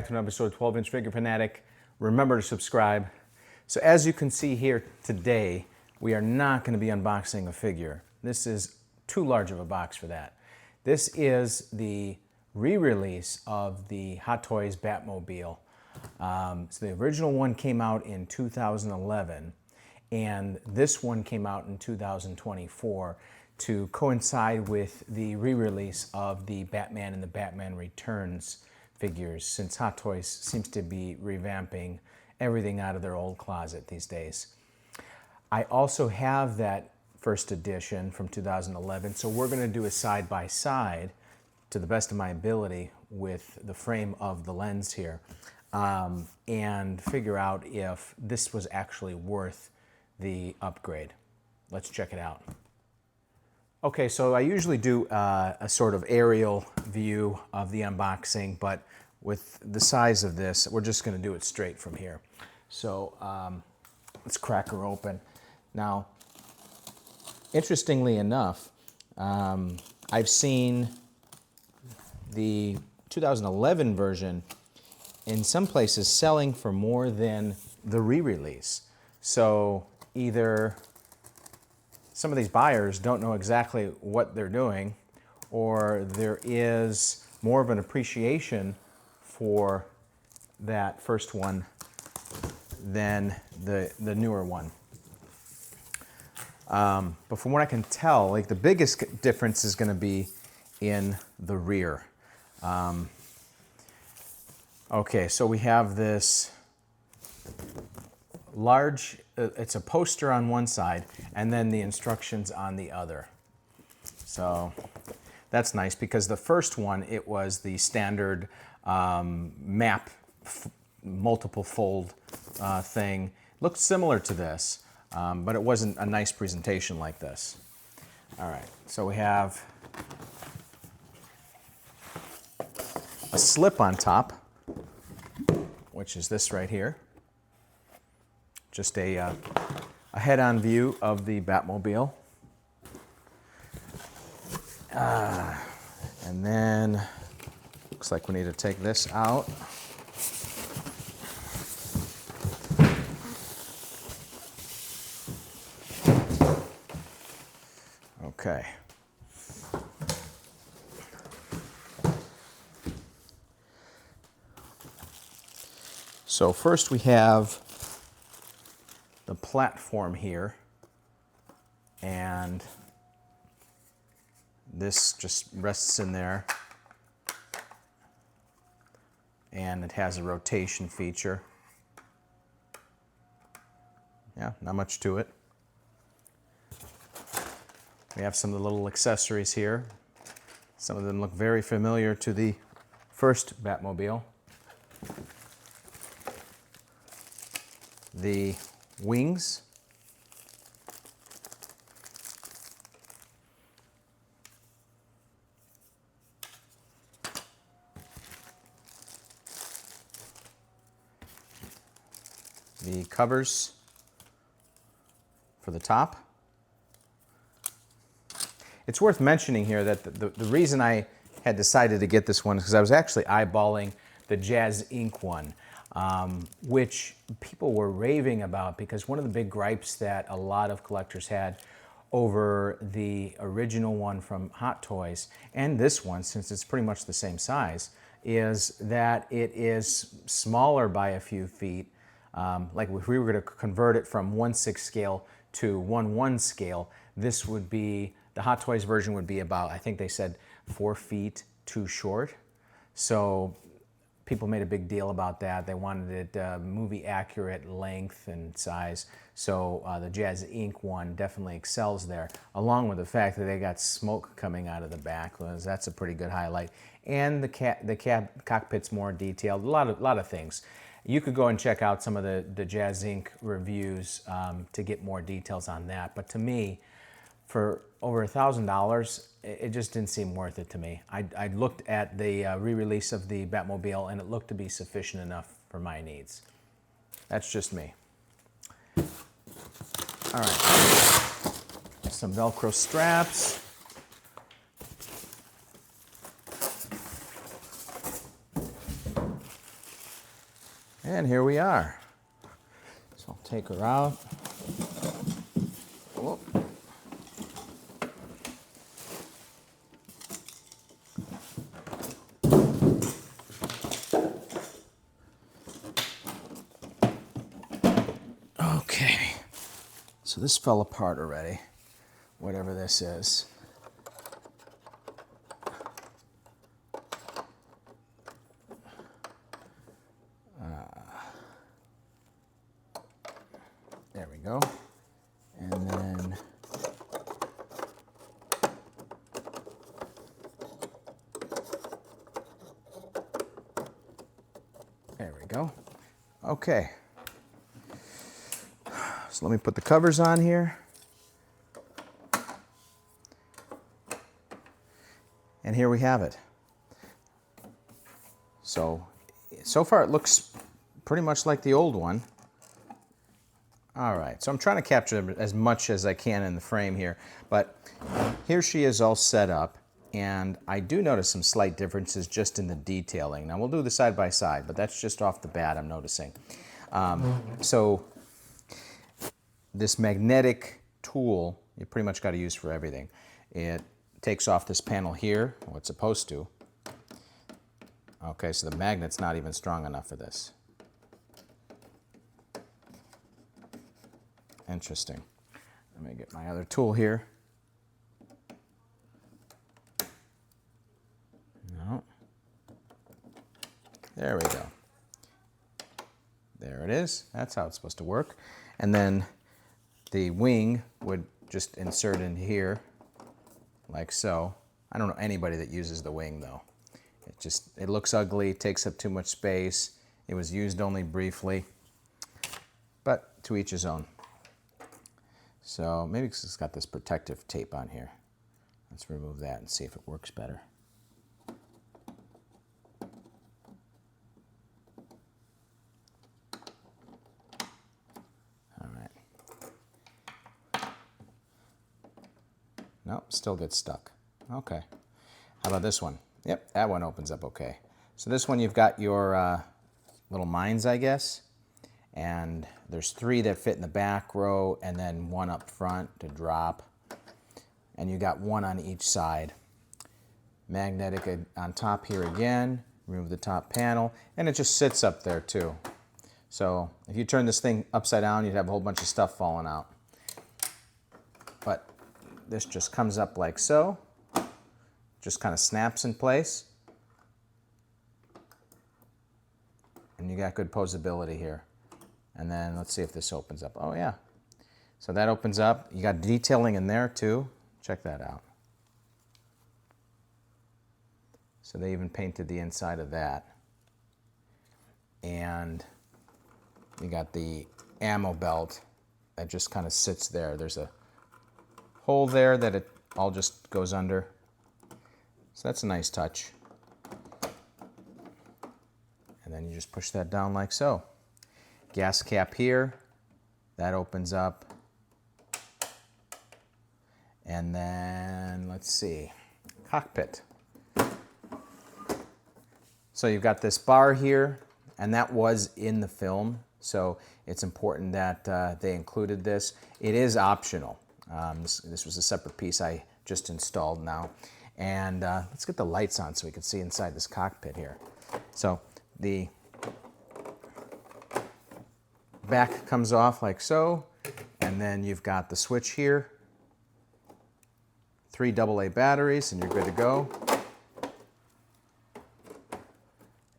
to another episode of 12-Inch Figure Fanatic. Remember to subscribe. So as you can see here today, we are not going to be unboxing a figure. This is too large of a box for that. This is the re-release of the Hot Toys Batmobile. So the original one came out in 2011, and this one came out in 2024 to coincide with the re-release of the Batman and the Batman Returns figures, since Hot Toys seems to be revamping everything out of their old closet these days. I also have that first edition from 2011, so we're going to do a side-by-side to the best of my ability with the frame of the lens here, and figure out if this was actually worth the upgrade. Let's check it out. Okay, so I usually do a sort of aerial view of the unboxing, but with the size of this, we're just going to do it straight from here. So let's crack her open. Now, interestingly enough, I've seen the 2011 version in some places selling for more than the re-release. So either some of these buyers don't know exactly what they're doing, or there is more of an appreciation for that first one than the newer one. But from what I can tell, like, the biggest difference is going to be in the rear. Okay, so we have this large, it's a poster on one side, and then the instructions on the other. So that's nice, because the first one, it was the standard map multiple fold thing. Looked similar to this, but it wasn't a nice presentation like this. All right, so we have a slip on top, which is this right here. Just a head-on view of the Batmobile. And then, looks like we need to take this out. Okay. So first we have the platform here, and this just rests in there, and it has a rotation feature. Yeah, not much to it. We have some of the little accessories here. Some of them look very familiar to the first Batmobile. The wings. The covers for the top. It's worth mentioning here that the reason I had decided to get this one is because I was actually eyeballing the Jazz Ink one, which people were raving about, because one of the big gripes that a lot of collectors had over the original one from Hot Toys and this one, since it's pretty much the same size, is that it is smaller by a few feet. Like if we were going to convert it from 1/6 scale to 1/1 scale, this would be, the Hot Toys version would be about, I think they said 4 feet too short. So people made a big deal about that. They wanted it movie accurate length and size. So the Jazz Ink one definitely excels there, along with the fact that they got smoke coming out of the back. That's a pretty good highlight. And the cockpit's more detailed. A lot of things. You could go and check out some of the Jazz Ink reviews to get more details on that. But to me, for over $1,000, it just didn't seem worth it to me. I looked at the re-release of the Batmobile, and it looked to be sufficient enough for my needs. That's just me. All right, some Velcro straps. And here we are. So I'll take her out. Whoop. Okay. So this fell apart already, whatever this is. There we go. And then there we go. Okay. So let me put the covers on here. And here we have it. So far it looks pretty much like the old one. All right, so I'm trying to capture as much as I can in the frame here, but here she is all set up, and I do notice some slight differences just in the detailing. Now we'll do the side by side, but that's just off the bat I'm noticing. So this magnetic tool, you pretty much got to use for everything. It takes off this panel here, or it's supposed to. Okay, so the magnet's not even strong enough for this. Interesting. Let me get my other tool here. No. There we go. There it is. That's how it's supposed to work. And then the wing would just insert in here, like so. I don't know anybody that uses the wing though. It looks ugly, takes up too much space. It was used only briefly, but to each his own. So maybe it's got this protective tape on here. Let's remove that and see if it works better. All right. Nope, still gets stuck. Okay. How about this one? Yep, that one opens up okay. So this one you've got your little mines, I guess. And there's 3 that fit in the back row and then 1 up front to drop. And you got 1 on each side. Magnetic on top here again. Remove the top panel. And it just sits up there too. So if you turn this thing upside down, you'd have a whole bunch of stuff falling out. But this just comes up like so. Just kind of snaps in place. And you got good posability here. And then let's see if this opens up. Oh yeah. So that opens up. You got detailing in there too. Check that out. So they even painted the inside of that. And you got the ammo belt that just kind of sits there. There's a hole there that it all just goes under. So that's a nice touch. And then you just push that down like so. Gas cap here, that opens up. And then, let's see, cockpit. So you've got this bar here, and that was in the film, so it's important that they included this. It is optional. This was a separate piece I just installed now. And let's get the lights on so we can see inside this cockpit here. So the back comes off like so, and then you've got the switch here. 3 AA batteries, and you're good to go.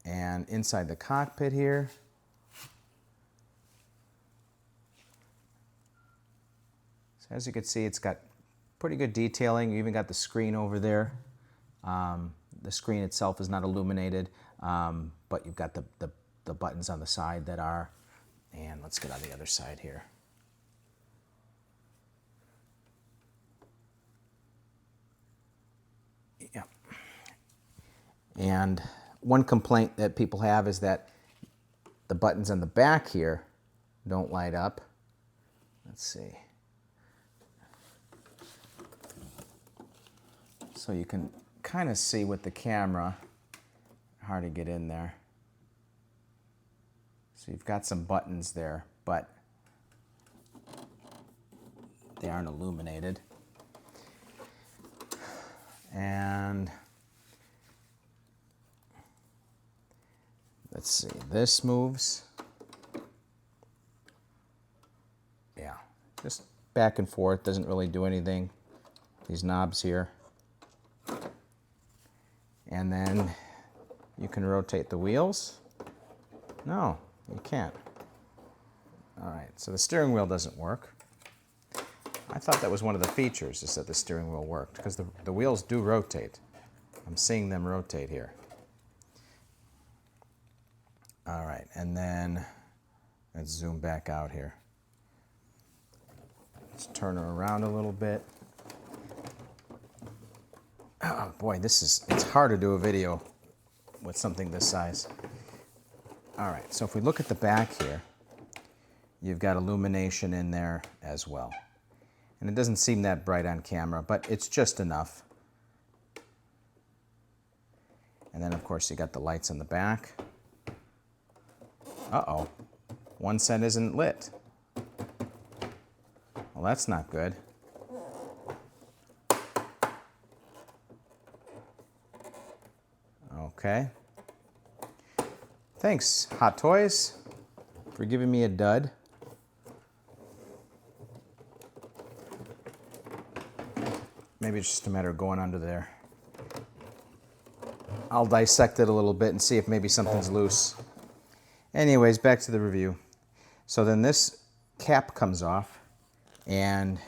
And inside the cockpit here, so as you can see, it's got pretty good detailing. You even got the screen over there. The screen itself is not illuminated, but you've got the buttons on the side that are. And let's get on the other side here. Yeah. And one complaint that people have is that the buttons on the back here don't light up. Let's see. So you can kind of see with the camera. Hard to get in there. So you've got some buttons there, but they aren't illuminated. And let's see, this moves. Yeah, just back and forth, doesn't really do anything. These knobs here. And then you can rotate the wheels. No, you can't. All right, so the steering wheel doesn't work. I thought that was one of the features, is that the steering wheel worked, because the wheels do rotate. I'm seeing them rotate here. All right, and then let's zoom back out here. Let's turn her around a little bit. Oh boy, it's hard to do a video with something this size. All right, so if we look at the back here, you've got illumination in there as well. And it doesn't seem that bright on camera, but it's just enough. And then of course you got the lights on the back. Uh-oh, one set isn't lit. Well, that's not good. Okay. Thanks, Hot Toys, for giving me a dud. Maybe it's just a matter of going under there. I'll dissect it a little bit and see if maybe something's loose. Anyways, back to the review. So then this cap comes off, and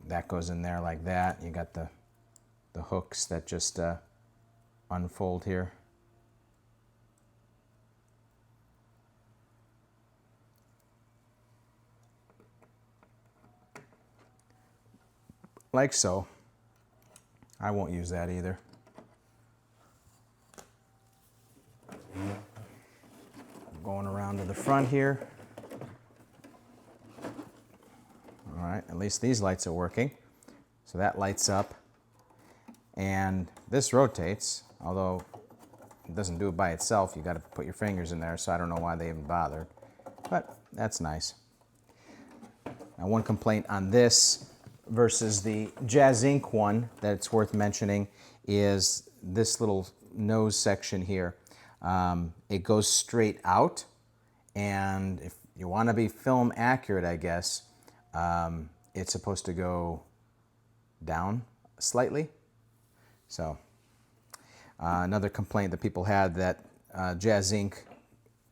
that goes in there like that. You got the hooks that just unfold here. Like so. I won't use that either. Going around to the front here. All right, at least these lights are working. So that lights up. And this rotates, although it doesn't do it by itself. You got to put your fingers in there, so I don't know why they even bothered. But that's nice. Now, one complaint on this versus the Jazz Inc. one that it's worth mentioning is this little nose section here. It goes straight out, and if you want to be film accurate, I guess, it's supposed to go down slightly. So another complaint that people had that Jazz Inc.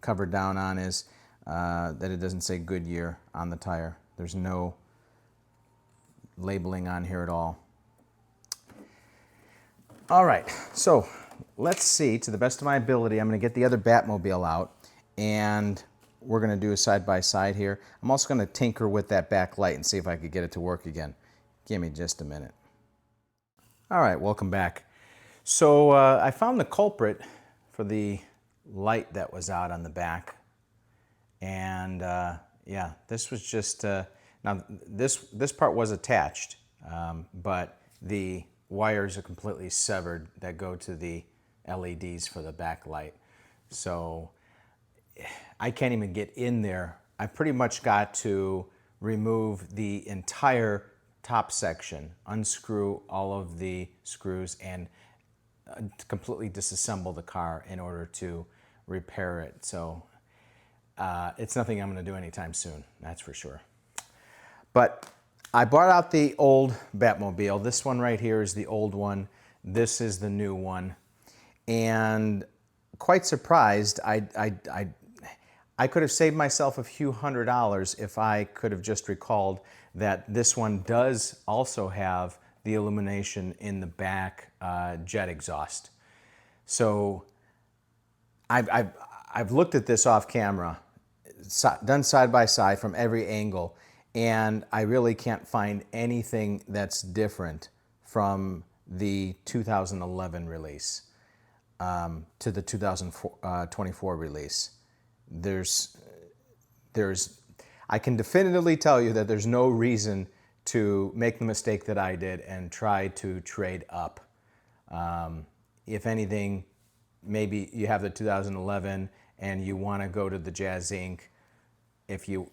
covered down on is that it doesn't say Goodyear on the tire. There's no labeling on here at all. All right, so let's see, to the best of my ability, I'm going to get the other Batmobile out, and we're going to do a side-by-side here. I'm also going to tinker with that back light and see if I could get it to work again. Give me just a minute. All right, welcome back. So I found the culprit for the light that was out on the back, and yeah, this was just, now this part was attached, but the wires are completely severed that go to the LEDs for the backlight. So I can't even get in there. I pretty much got to remove the entire top section, unscrew all of the screws, and completely disassemble the car in order to repair it. So it's nothing I'm going to do anytime soon, that's for sure. But I brought out the old Batmobile. This one right here is the old one. This is the new one. And quite surprised, I could have saved myself a few $100s if I could have just recalled that this one does also have the illumination in the back jet exhaust. So I've looked at this off camera, done side by side from every angle, and I really can't find anything that's different from the 2011 release to the 2024 release. I can definitively tell you that there's no reason to make the mistake that I did and try to trade up. If anything, maybe you have the 2011 and you want to go to the Jazz Ink, if you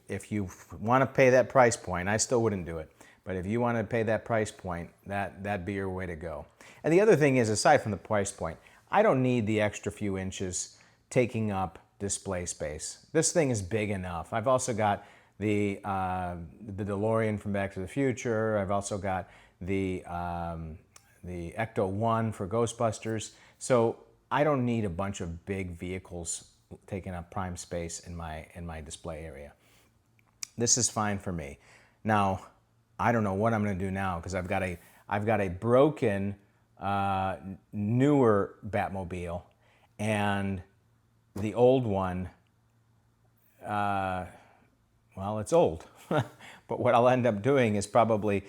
want to pay that price point, I still wouldn't do it. But if you want to pay that price point, that'd be your way to go. And the other thing is, aside from the price point, I don't need the extra few inches taking up display space. This thing is big enough. I've also got the DeLorean from Back to the Future. I've also got the Ecto 1 for Ghostbusters. So I don't need a bunch of big vehicles taking up prime space in my display area. This is fine for me. Now, I don't know what I'm going to do now, because I've got a broken newer Batmobile, and the old one, well, it's old. But what I'll end up doing is probably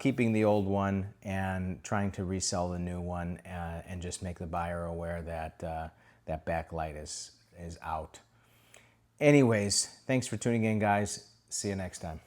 keeping the old one and trying to resell the new one, and just make the buyer aware that that backlight is out. Anyways, thanks for tuning in, guys. See you next time.